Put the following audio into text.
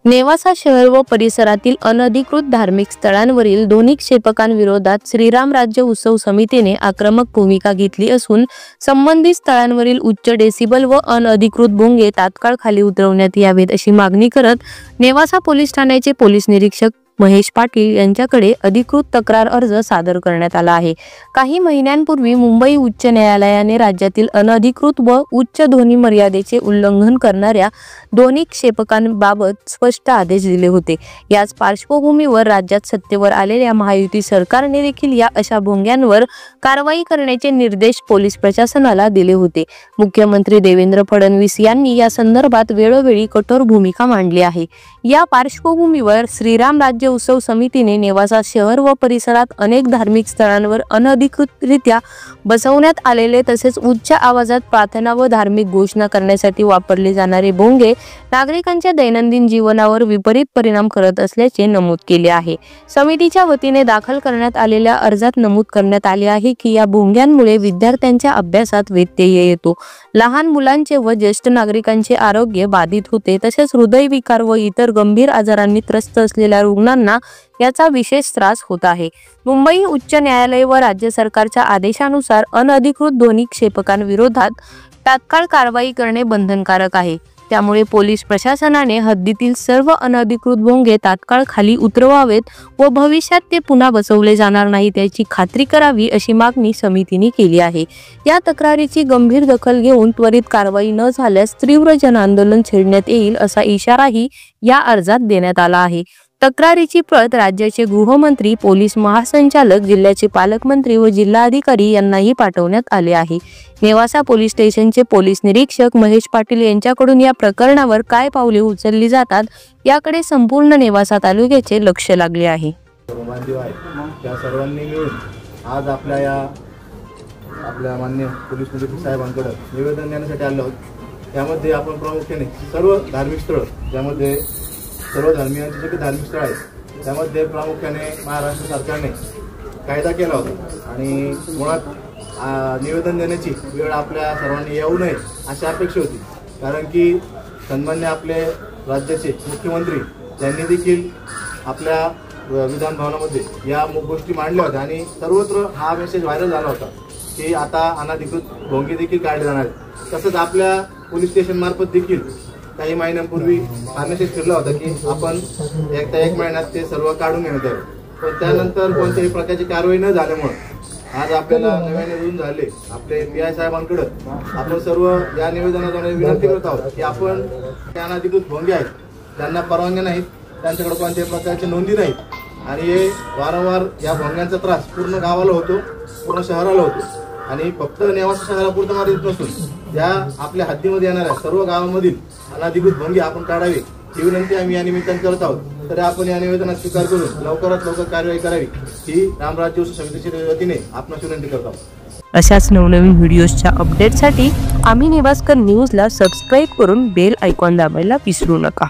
नेवासा शहर व परिसरातील अनधिकृत धार्मिक स्थळांवरील ध्वनिक्षेपकांविरोधात श्रीराम राज्य उत्सव समितीने आक्रमक भूमिका घेतली असून संबंधित स्थळांवरील उच्च डेसिबल व अनधिकृत भोंगे तात्काळ खाली उतरवण्यात यावेत अशी मागणी करत नेवासा पोलीस ठाण्याचे पोलीस निरीक्षक महेश पाटील यांच्याकडे अधिकृत तक्रार अर्ज सादर करण्यात आला आहे। काही महिन्यांपूर्वी मुंबई उच्च न्यायालयाने राज्यातील अनधिकृत व उच्च ध्वनी मर्यादेचे उल्लंघन करणाऱ्या ध्वनिक्षेपकांबाबत स्पष्ट आदेश दिले होते। याच पार्श्वभूमीवर राज्यात सत्तेवर आलेल्या महायुती सरकारने देखील या अशा भोंग्यांवर कारवाई करण्याचे निर्देश पोलीस प्रशासनाला दिले होते। मुख्यमंत्री देवेंद्र फडणवीस यांनी या संदर्भात वेळोवेळी कठोर भूमिका मांडली आहे। या पार्श्वभूमीवर श्रीराम राज्य उत्सव समितीने नेवासा शहर व परिसरात अनेक धार्मिक स्थळांवर अनधिकृतरित्या बसवण्यात आलेले तसेच उच्च आवाजात प्रार्थना व धार्मिक घोषणा करण्यासाठी वापरले जाणारे भोंगे नागरिकांच्या दैनंदिन जीवनावर विपरीत परिणाम करत असल्याचे नमूद केले आहे। समितीच्या वतीने दाखल करण्यात आलेल्या अर्जात नमूद करण्यात आले आहे की या भोंग्यांमुळे विद्यार्थ्यांच्या अभ्यासात व्यत्यय येतो, लहान मुलांचे व ज्येष्ठ नागरिकांचे आरोग्य बाधित होते, तसेच हृदयविकार व इतर गंभीर आजारांनी त्रस्त असलेल्या रुग्णांना याचा विशेष त्रास होत आहे। मुंबई उच्च न्यायालय व राज्य सरकारच्या आदेशानुसार अनधिकृत ध्वनिक्षेपकांविरोधात तात्काळ कारवाई करणे बंधनकारक आहे। त्यामुळे पोलीस प्रशासनाने हद्दीतील सर्व अनधिकृत भोंगे तात्काळ खाली उतरवावेत व भविष्यात ते पुन्हा बसवले जाणार नाहीत याची खात्री करावी अशी मागणी समितीने केली आहे। या तक्रारीची गंभीर दखल घेऊन त्वरित कारवाई न झाल्यास तीव्र जनआंदोलन छेडण्यात येईल असा इशाराही या अर्जात देण्यात आला आहे। तक्रारीची प्रत राज्याचे गृहमंत्री, पोलीस महासंचालक, जिल्ह्याचे पालकमंत्री व जिल्हाधिकारी यांनाही पाठवण्यात आले आहे। नेवासा पोलीस स्टेशनचे पोलीस निरीक्षक महेश पाटील यांच्याकडून या प्रकरणावर काय पावले उचलली जातात याकडे संपूर्ण नेवासा तालुक्याचे लक्ष लागले आहे। त्या सर्वांनी मिळून आज आपल्या माननीय पोलीस निरीक्षक साहेबांकडे निवेदन देण्यासाठी आलो आहोत। त्यामध्ये आपण प्रामुख्याने सर्व धार्मिक स्थळ, ज्यामध्ये सर्व धर्मियांचे जे काही धार्मिक स्थळ आहेत त्यामध्ये प्रामुख्याने महाराष्ट्र सरकारने कायदा केला होता आणि मुळात निवेदन देण्याची वेळ आपल्या सर्वांनी येऊ नये अशी अपेक्षा होती, कारण की सन्मान्य आपले राज्याचे मुख्यमंत्री यांनी देखील आपल्या विधान भवनामध्ये या गोष्टी मांडल्या होत्या आणि सर्वत्र हा मेसेज व्हायरल झाला होता की आता अनधिकृत भोंगे देखील काढले जाणार आहेत। तसंच आपल्या पोलीस स्टेशन मार्फत देखील काही महिन्यांपूर्वी हा मेसेज फिरला होता की आपण एक महिन्यात ते सर्व काढून घेण्यात यावे, पण त्यानंतर कोणत्याही प्रकारची कारवाई न झाल्यामुळे आज आपल्याला नव्याने येऊन झाले आपले PI साहेबांकडे आपण सर्व या निवेदनाद्वारे विनंती करत आहोत की आपण अनधिकृत भोंगे आहेत, त्यांना परवानगी नाहीत, त्यांच्याकडे कोणत्याही प्रकारची नोंदी नाहीत आणि हे वारंवार या भोंग्यांचा त्रास पूर्ण गावाला होतो, पूर्ण शहराला होतो आणि फक्त नेवासा शहरापुरतं मर्यादित नसून या आपल्या हद्दीमध्ये येणाऱ्या सर्व गावांमधील अनधिकृत भोंगे आपण काढावे ही विनंती आम्ही या निमित्ताने करत आहोत। तर आपण या निवेदनात स्वीकार करून लवकरात लवकर कारवाई करावी ही राम राज्य उत्सव समितीच्या वतीने आपणास विनंती करत आहोत। अशाच नवनवीन व्हिडिओजच्या अपडेटसाठी आम्ही नेवास्कर न्यूजला सबस्क्राईब करून बेल आयकॉन दाबायला विसरू नका।